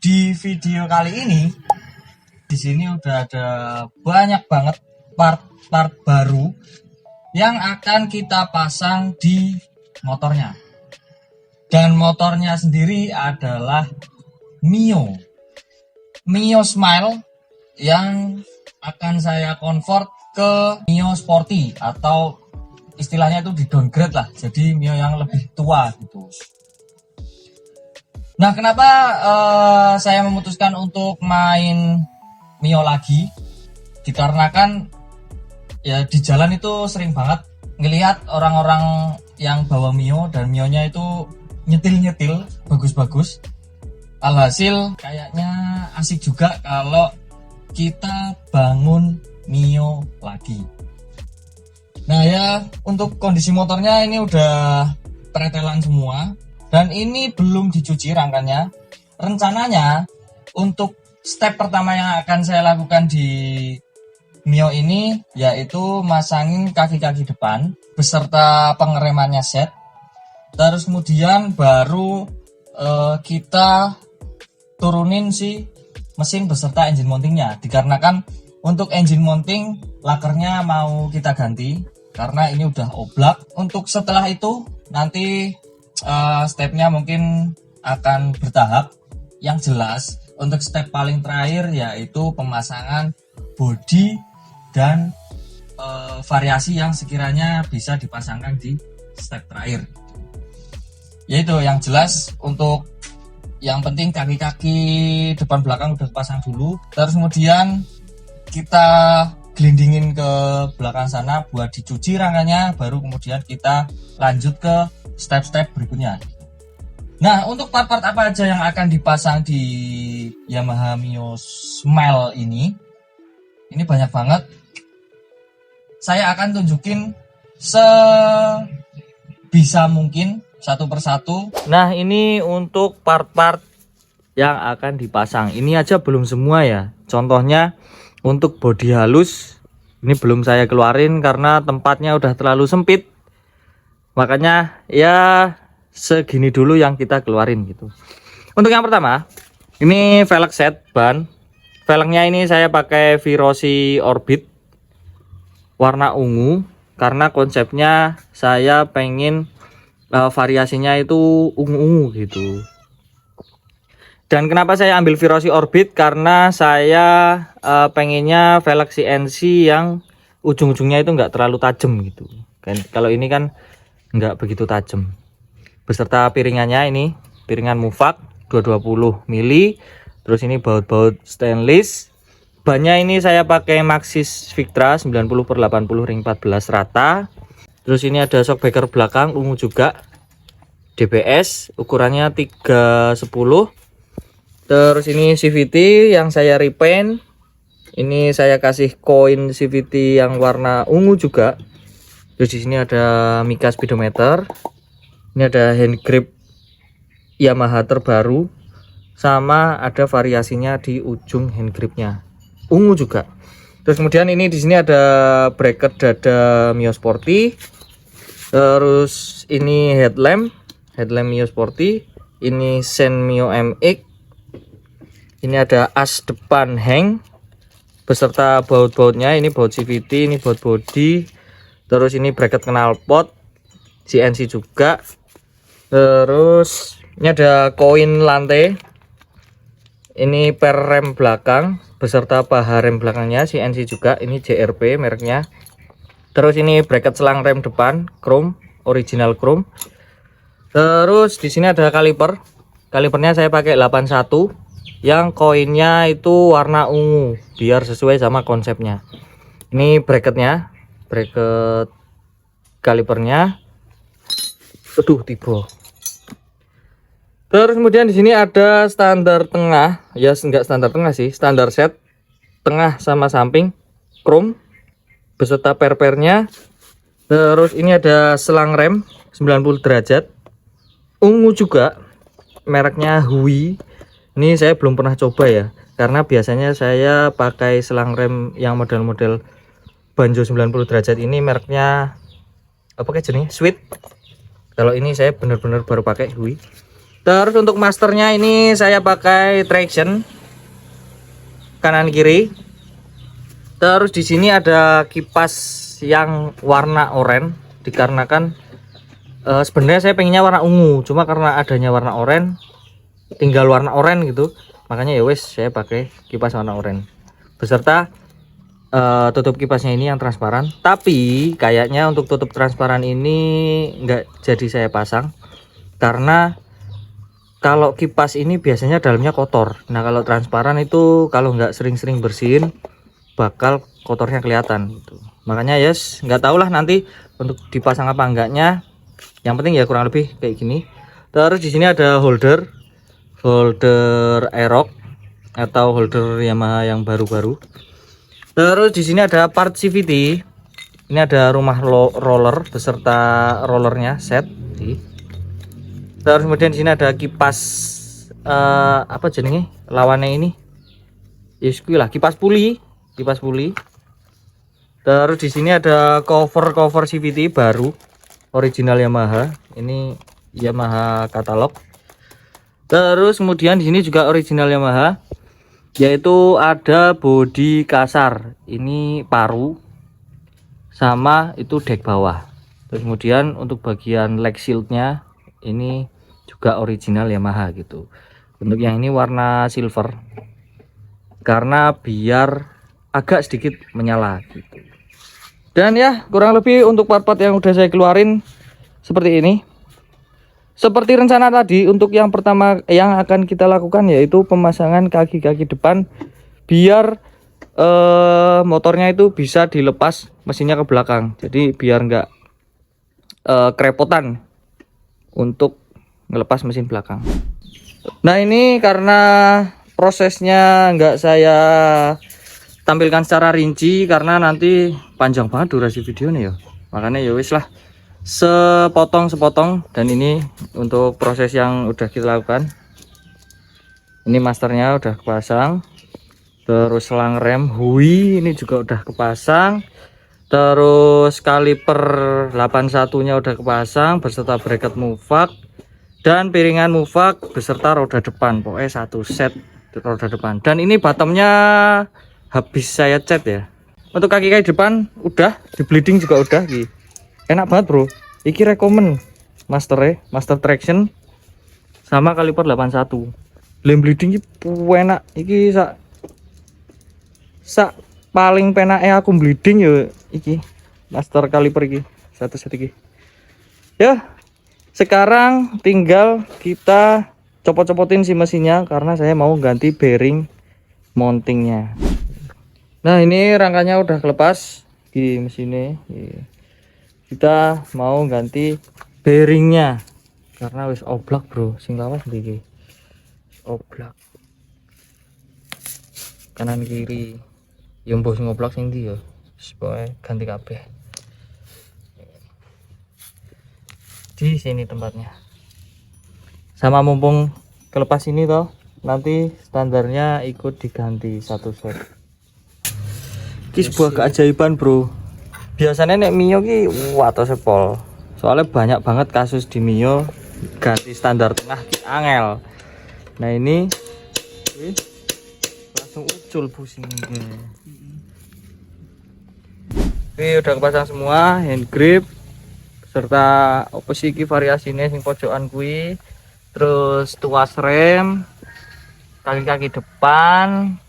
di video kali ini di sini udah ada banyak banget part-part baru yang akan kita pasang di motornya. Dan motornya sendiri adalah Mio Smile yang akan saya convert ke Mio Sporty, atau istilahnya itu di downgrade lah, jadi Mio yang lebih tua gitu. Nah, kenapa saya memutuskan untuk main Mio lagi? Dikarenakan ya di jalan itu sering banget ngelihat orang-orang yang bawa Mio, dan Mionya itu nyetil bagus-bagus. Alhasil kayaknya asik juga kalau kita bangun Mio lagi. Nah ya, untuk kondisi motornya ini udah pretelan semua, dan ini belum dicuci rangkanya. Rencananya untuk step pertama yang akan saya lakukan di Mio ini yaitu masangin kaki-kaki depan beserta pengeremannya set. Terus kemudian baru kita turunin si mesin beserta engine mountingnya, dikarenakan untuk engine mounting lakernya mau kita ganti karena ini udah oblak. Untuk setelah itu nanti stepnya mungkin akan bertahap. Yang jelas untuk step paling terakhir yaitu pemasangan bodi dan variasi yang sekiranya bisa dipasangkan di step terakhir. Yaitu yang jelas untuk yang penting kaki-kaki depan belakang udah pasang dulu, terus kemudian kita gelindingin ke belakang sana buat dicuci rangkanya, baru kemudian kita lanjut ke step-step berikutnya. Nah, untuk part-part apa aja yang akan dipasang di Yamaha Mio Smile ini banyak banget. Saya akan tunjukin sebisa mungkin satu persatu. Nah, ini untuk part-part yang akan dipasang. Ini aja belum semua ya. Contohnya untuk bodi halus ini belum saya keluarin karena tempatnya udah terlalu sempit. Makanya ya segini dulu yang kita keluarin gitu. Untuk yang pertama, ini velg set ban. Velgnya ini saya pakai Virosi Orbit warna ungu karena konsepnya saya pengen variasinya itu ungu-ungu gitu. Dan kenapa saya ambil Virosi Orbit? Karena saya pengennya velg CNC yang ujung-ujungnya itu enggak terlalu tajam gitu kan. Kalau ini kan enggak begitu tajam. Beserta piringannya, ini piringan Mufak 220 mili. Terus ini baut-baut stainless. Bannya ini saya pakai Maxxis Victra 90/80 ring 14 rata. Terus ini ada shockbreaker belakang ungu juga, DBS ukurannya 310. Terus ini CVT yang saya repaint. Ini saya kasih koin CVT yang warna ungu juga. Terus di sini ada Mika speedometer. Ini ada hand grip Yamaha terbaru, sama ada variasinya di ujung hand gripnya, ungu juga. Terus kemudian ini di sini ada bracket dada Mio Sporty. Terus ini headlamp Mio Sporty. Ini sen Mio MX. Ini ada as depan hang beserta baut-bautnya. Ini baut CVT, ini baut body. Terus ini bracket knalpot CNC juga. Terus ini ada koin lantai. Ini per rem belakang beserta paha rem belakangnya CNC juga. Ini JRP mereknya. Terus ini bracket selang rem depan chrome, original chrome. Terus di sini ada kaliper. Kalipernya saya pakai 81 yang koinnya itu warna ungu biar sesuai sama konsepnya. Ini bracketnya, bracket kalipernya. Aduh, tiba. Terus kemudian di sini ada standar tengah, ya enggak standar tengah sih, standar set tengah sama samping chrome beserta per-pernya. Terus ini ada selang rem 90 derajat ungu juga, mereknya Hui. Ini saya belum pernah coba ya, karena biasanya saya pakai selang rem yang model-model Banjo 90 derajat ini mereknya apa kayak jenis Sweet. Kalau ini saya benar-benar baru pakai Hui. Terus untuk masternya ini saya pakai traction kanan kiri. Terus di sini ada kipas yang warna oranye dikarenakan sebenarnya saya pengennya warna ungu, cuma karena adanya warna oranye, tinggal warna oranye gitu, makanya ya wes saya pakai kipas warna oranye beserta tutup kipasnya ini yang transparan. Tapi kayaknya untuk tutup transparan ini nggak jadi saya pasang karena kalau kipas ini biasanya dalamnya kotor. Nah kalau transparan itu kalau nggak sering-sering bersihin bakal kotornya kelihatan gitu. Makanya yes, nggak tahu lah nanti untuk dipasang apa enggaknya. Yang penting ya kurang lebih kayak gini. Terus di sini ada holder Aerox atau holder Yamaha yang baru-baru. Terus di sini ada part CVT. Ini ada rumah roller beserta rollernya set. Terus kemudian di sini ada kipas apa jenenge lawannya ini? Yes, lah kipas puli. Terus di sini ada cover CVT baru original Yamaha. Ini Yamaha katalog. Terus kemudian di sini juga original Yamaha, yaitu ada bodi kasar. Ini paru sama itu dek bawah. Terus kemudian untuk bagian leg shieldnya ini juga original Yamaha gitu. Untuk yang ini warna silver karena biar agak sedikit menyala gitu. Dan ya kurang lebih untuk part-part yang udah saya keluarin seperti ini. Seperti rencana tadi, untuk yang pertama yang akan kita lakukan yaitu pemasangan kaki-kaki depan biar motornya itu bisa dilepas mesinnya ke belakang. Jadi biar nggak kerepotan untuk ngelepas mesin belakang. Nah ini karena prosesnya nggak saya tampilkan secara rinci karena nanti panjang banget durasi videonya ya. Makanya ya wis lah, sepotong dan ini untuk proses yang udah kita lakukan. Ini masternya udah kepasang, terus selang rem hui ini juga udah kepasang, terus kaliper 81 nya udah kepasang beserta bracket mufak dan piringan mufak beserta roda depan. Pokoknya satu set roda depan. Dan ini bottomnya habis saya cat ya. Untuk kaki-kaki depan udah, di bleeding juga udah gitu. Enak banget bro, iki rekomen master traction sama kaliper 81 lem bleeding iki enak. Iki sak paling penake aku bleeding ya iki master kaliper iki satu set iki ya. Sekarang tinggal kita copot-copotin si mesinnya karena saya mau ganti bearing mountingnya. Nah ini rangkanya udah kelepas di mesinnya. Kita mau ganti bearingnya karena wis oblak bro, sing lawas iki oblak kanan kiri ya mbok sing oblak sing ndi ya supaya ganti kabeh di sini tempatnya. Sama mumpung kelepas ini toh nanti standarnya ikut diganti satu set. Ini sebuah keajaiban bro. Biasanya nek Mio ki wato sepol. Soalnya banyak banget kasus di Mio ganti standar tengah ki angel. Nah ini langsung ucul pusingnya. Oke udah kepasang semua, hand grip serta opsi ki variasinya sing pojokan kuwi. Terus tuas rem, kaki-kaki depan,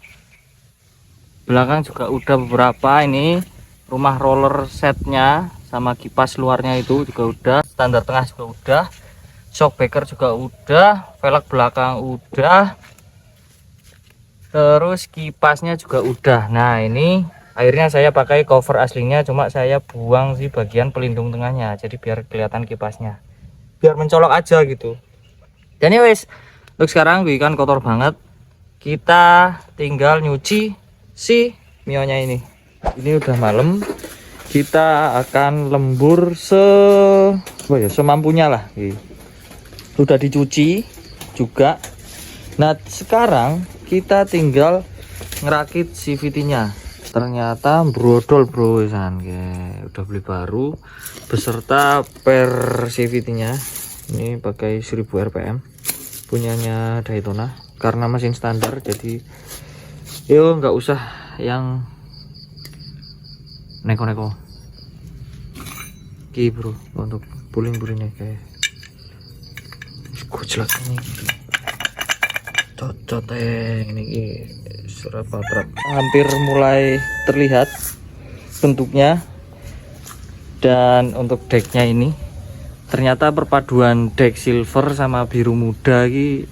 belakang juga udah beberapa. Ini rumah roller setnya sama kipas luarnya itu juga udah, standar tengah juga udah, shockbreaker juga udah, velg belakang udah, terus kipasnya juga udah. Nah ini akhirnya saya pakai cover aslinya, cuma saya buang sih bagian pelindung tengahnya jadi biar kelihatan kipasnya, biar mencolok aja gitu. Dan ya wes, untuk sekarang gue kan kotor banget, kita tinggal nyuci si Mionya ini. Ini udah malam, kita akan lembur semampunya lah. Udah dicuci juga. Nah sekarang kita tinggal ngerakit CVT nya. Ternyata brodol bro, udah beli baru beserta per CVT nya. Ini pakai 1000 rpm. punyanya Daytona. Karena mesin standar jadi yo nggak usah yang neko-neko ki bro, untuk puling-pulingnya kayak gojlak ini cocot ini serapat hampir mulai terlihat bentuknya. Dan untuk decknya ini ternyata perpaduan deck silver sama biru muda ini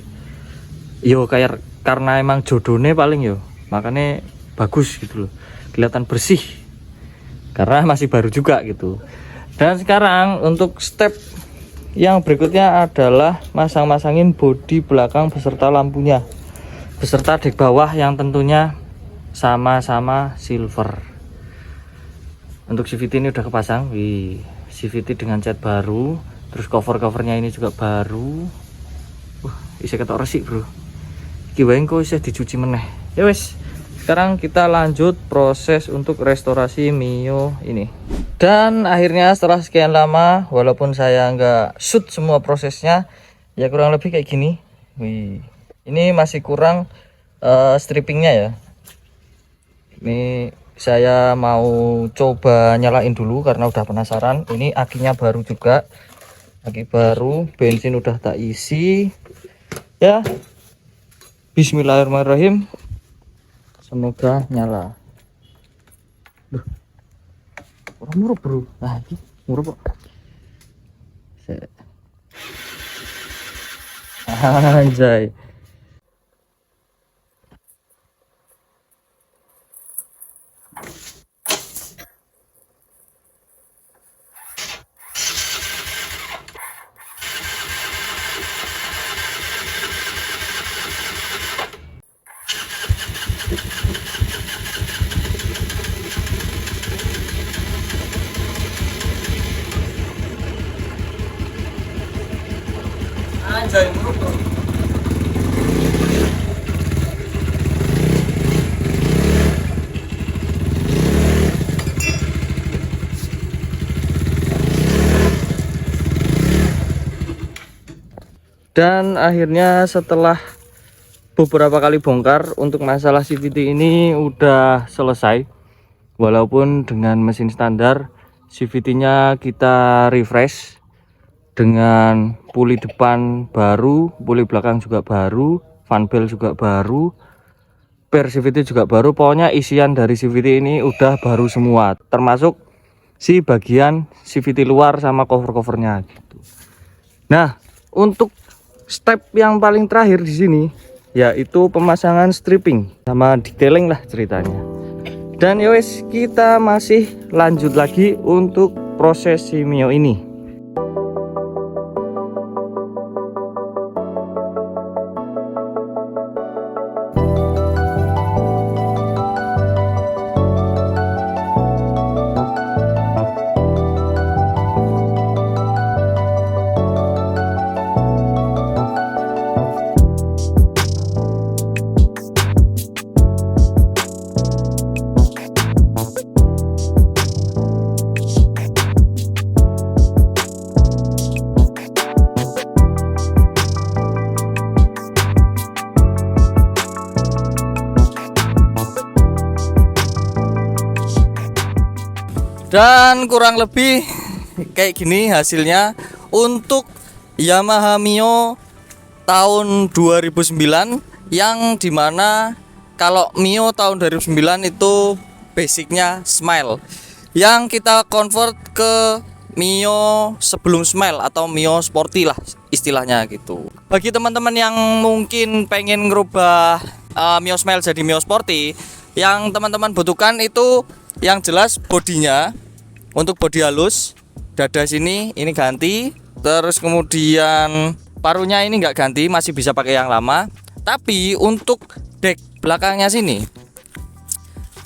yo kayak karena emang jodohnya paling yo makanya bagus gitu loh, kelihatan bersih karena masih baru juga gitu. Dan sekarang untuk step yang berikutnya adalah masang-masangin bodi belakang beserta lampunya beserta deck bawah yang tentunya sama-sama silver. Untuk CVT ini udah kepasang, wih, CVT dengan cat baru, terus covernya ini juga baru. Bisa ketok resik bro, iki wae engko isih dicuci meneh. Ya wes, sekarang kita lanjut proses untuk restorasi Mio ini. Dan akhirnya setelah sekian lama, walaupun saya nggak shoot semua prosesnya, ya kurang lebih kayak gini. Wih, ini masih kurang strippingnya ya. Ini saya mau coba nyalain dulu karena udah penasaran. Ini akinya baru juga, aki baru, bensin udah tak isi ya. Bismillahirrahmanirrahim, semoga nyala. Duh, orang murup bro, nah ini murup kok. Anjay. Anjay, murup bro. Dan akhirnya setelah beberapa kali bongkar, untuk masalah CVT ini udah selesai. Walaupun dengan mesin standar, CVT nya kita refresh dengan puli depan baru, puli belakang juga baru, fan belt juga baru, per CVT juga baru. Pokoknya isian dari CVT ini udah baru semua, termasuk si bagian CVT luar sama covernya gitu. Nah, untuk step yang paling terakhir di sini yaitu pemasangan stripping sama detailing lah ceritanya. Dan yowes, kita masih lanjut lagi untuk proses si Mio ini. Dan kurang lebih kayak gini hasilnya untuk Yamaha Mio tahun 2009, yang dimana kalau Mio tahun 2009 itu basicnya Smile, yang kita convert ke Mio sebelum Smile atau Mio Sporty lah istilahnya gitu. Bagi teman-teman yang mungkin pengen ngerubah Mio Smile jadi Mio Sporty, yang teman-teman butuhkan itu yang jelas bodinya. Untuk bodi halus, dada sini ini ganti, terus kemudian parunya ini nggak ganti, masih bisa pakai yang lama. Tapi untuk dek belakangnya sini,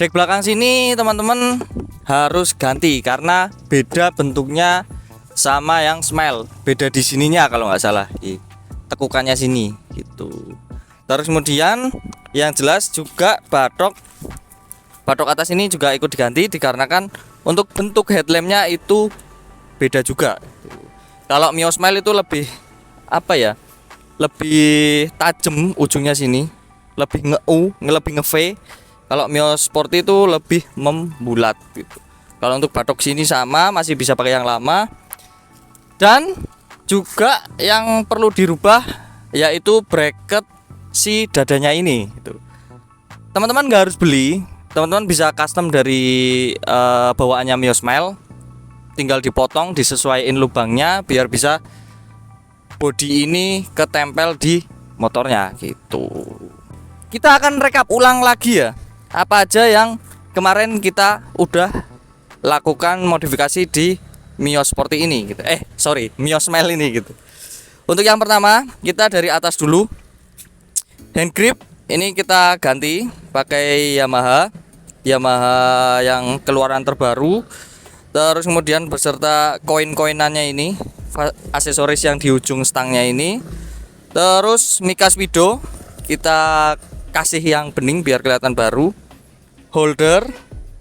dek belakang sini teman-teman harus ganti karena beda bentuknya sama yang Smile, beda di sininya kalau nggak salah, tekukannya sini gitu. Terus kemudian yang jelas juga batok atas ini juga ikut diganti dikarenakan untuk bentuk headlampnya itu beda juga. Kalau Mio Smile itu lebih apa ya, lebih tajam ujungnya sini, lebih lebih nge-V. Kalau Mio Sporty itu lebih membulat gitu. Kalau untuk batok sini sama, masih bisa pakai yang lama. Dan juga yang perlu dirubah yaitu bracket si dadanya ini gitu. Teman-teman nggak harus beli, teman-teman bisa custom dari bawaannya Mio Smile. Tinggal dipotong, disesuaikan lubangnya biar bisa bodi ini ketempel di motornya gitu. Kita akan rekap ulang lagi ya, apa aja yang kemarin kita udah lakukan modifikasi di Mio Sporty ini gitu. Mio Smile ini gitu. Untuk yang pertama, kita dari atas dulu. Hand grip ini kita ganti pakai Yamaha yang keluaran terbaru. Terus kemudian beserta koin-koinannya ini, aksesoris yang di ujung stangnya ini. Terus Mika Speedo kita kasih yang bening biar kelihatan baru. Holder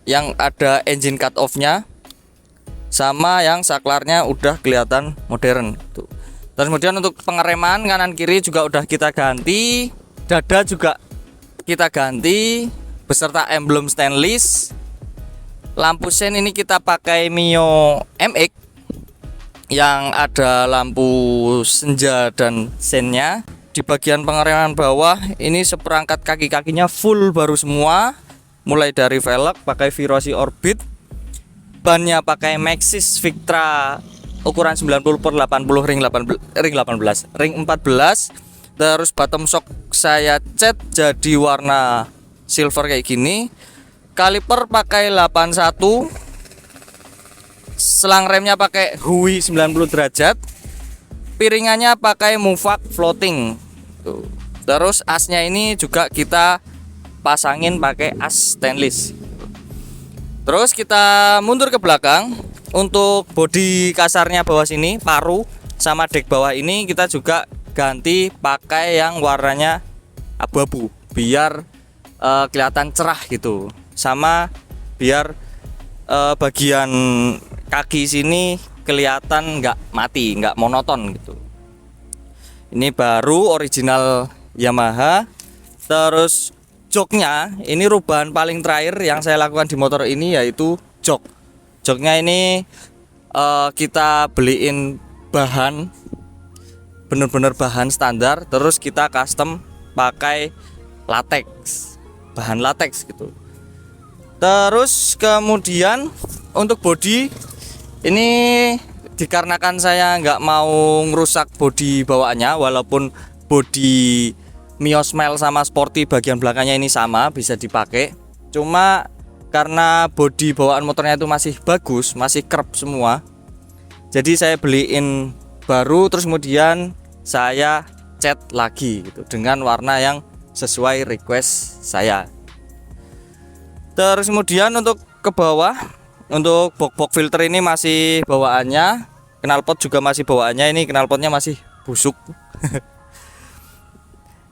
yang ada engine cut off nya, sama yang saklarnya udah kelihatan modern tuh. Terus kemudian untuk pengereman kanan kiri juga udah kita ganti. Dada juga kita ganti beserta emblem stainless. Lampu sen ini kita pakai Mio MX yang ada lampu senja dan sennya. Di bagian pengereman bawah ini seperangkat kaki-kakinya full baru semua, mulai dari velg pakai Virosi Orbit, bannya pakai Maxxis Victra ukuran 90/80 ring 14, terus bottom shock saya cat jadi warna silver kayak gini. Kaliper pakai 81, selang remnya pakai Hui 90 derajat, piringannya pakai Muvak floating tuh. Terus asnya ini juga kita pasangin pakai as stainless. Terus kita mundur ke belakang. Untuk bodi kasarnya bawah sini, paru sama dek bawah ini kita juga ganti pakai yang warnanya abu-abu biar kelihatan cerah gitu. Sama biar bagian kaki sini kelihatan nggak mati, nggak monoton gitu. Ini baru original Yamaha. Terus joknya ini rubahan paling terakhir yang saya lakukan di motor ini yaitu jok. Joknya ini kita beliin bahan bener-bener bahan standar, terus kita custom pakai latex, bahan latex gitu. Terus kemudian untuk bodi ini dikarenakan saya nggak mau ngerusak bodi bawaannya, walaupun bodi Mio Smile sama Sporty bagian belakangnya ini sama bisa dipakai, cuma karena bodi bawaan motornya itu masih bagus, masih kerap semua, jadi saya beliin baru, terus kemudian saya cat lagi gitu dengan warna yang sesuai request saya. Terus kemudian untuk ke bawah, untuk box filter ini masih bawaannya, knalpot juga masih bawaannya, ini knalpotnya masih busuk.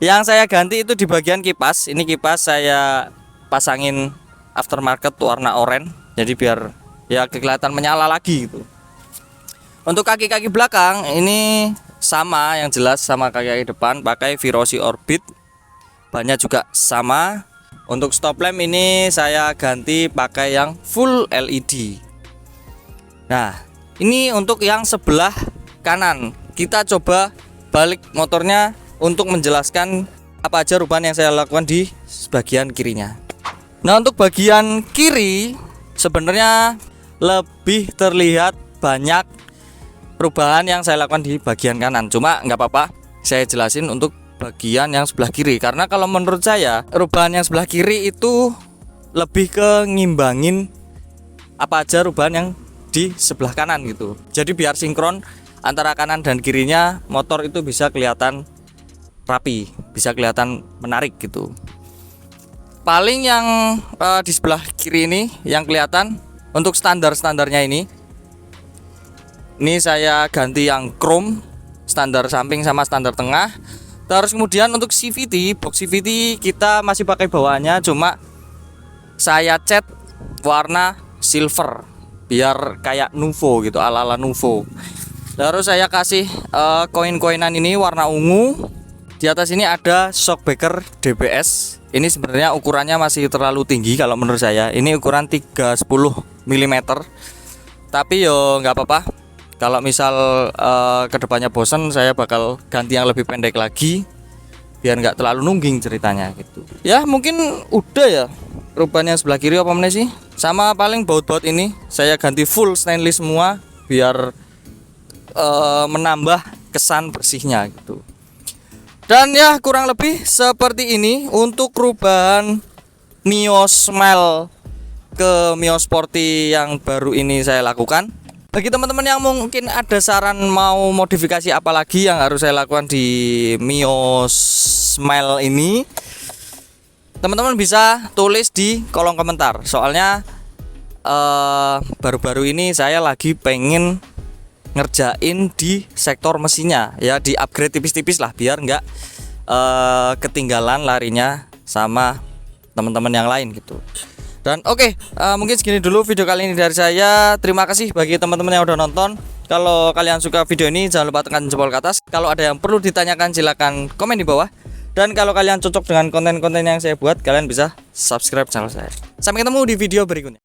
Yang saya ganti itu di bagian kipas. Ini kipas saya pasangin aftermarket warna oranye, jadi biar ya kelihatan menyala lagi gitu. Untuk kaki-kaki belakang ini sama, yang jelas sama kaki-kaki depan pakai Virosi Orbit, bannya juga sama. Untuk stop lamp ini saya ganti pakai yang full LED. Nah, ini untuk yang sebelah kanan. Kita coba balik motornya untuk menjelaskan apa aja perubahan yang saya lakukan di bagian kirinya. Nah, untuk bagian kiri sebenarnya lebih terlihat banyak perubahan yang saya lakukan di bagian kanan. Cuma nggak apa-apa, saya jelasin untuk bagian yang sebelah kiri, karena kalau menurut saya perubahan yang sebelah kiri itu lebih ke ngimbangin apa aja perubahan yang di sebelah kanan gitu. Jadi biar sinkron antara kanan dan kirinya, motor itu bisa kelihatan rapi, bisa kelihatan menarik gitu. Paling yang di sebelah kiri ini yang kelihatan untuk standarnya ini saya ganti yang chrome, standar samping sama standar tengah. Terus kemudian untuk CVT, box CVT kita masih pakai bawaannya, cuma saya cat warna silver biar kayak Nuvo gitu, ala-ala Nuvo. Terus saya kasih koin-koinan ini warna ungu. Di atas ini ada shockbreaker DBS. Ini sebenarnya ukurannya masih terlalu tinggi kalau menurut saya. Ini ukuran 310 mm. Tapi yo nggak apa-apa. Kalau misal kedepannya bosan, saya bakal ganti yang lebih pendek lagi biar nggak terlalu nungging ceritanya gitu. Ya mungkin udah ya. Perubahan yang sebelah kiri apa mana sih? Sama paling baut-baut ini saya ganti full stainless semua biar menambah kesan bersihnya gitu. Dan ya kurang lebih seperti ini untuk perubahan Mio Smile ke Mio Sporty yang baru ini saya lakukan. Bagi teman-teman yang mungkin ada saran mau modifikasi apa lagi yang harus saya lakukan di Mio Smile ini, teman-teman bisa tulis di kolom komentar. Soalnya baru-baru ini saya lagi pengen ngerjain di sektor mesinnya, ya di upgrade tipis-tipis lah biar nggak ketinggalan larinya sama teman-teman yang lain gitu. Dan oke, mungkin segini dulu video kali ini dari saya. Terima kasih bagi teman-teman yang udah nonton. Kalau kalian suka video ini jangan lupa tekan jempol ke atas. Kalau ada yang perlu ditanyakan silahkan komen di bawah. Dan kalau kalian cocok dengan konten-konten yang saya buat, kalian bisa subscribe channel saya. Sampai ketemu di video berikutnya.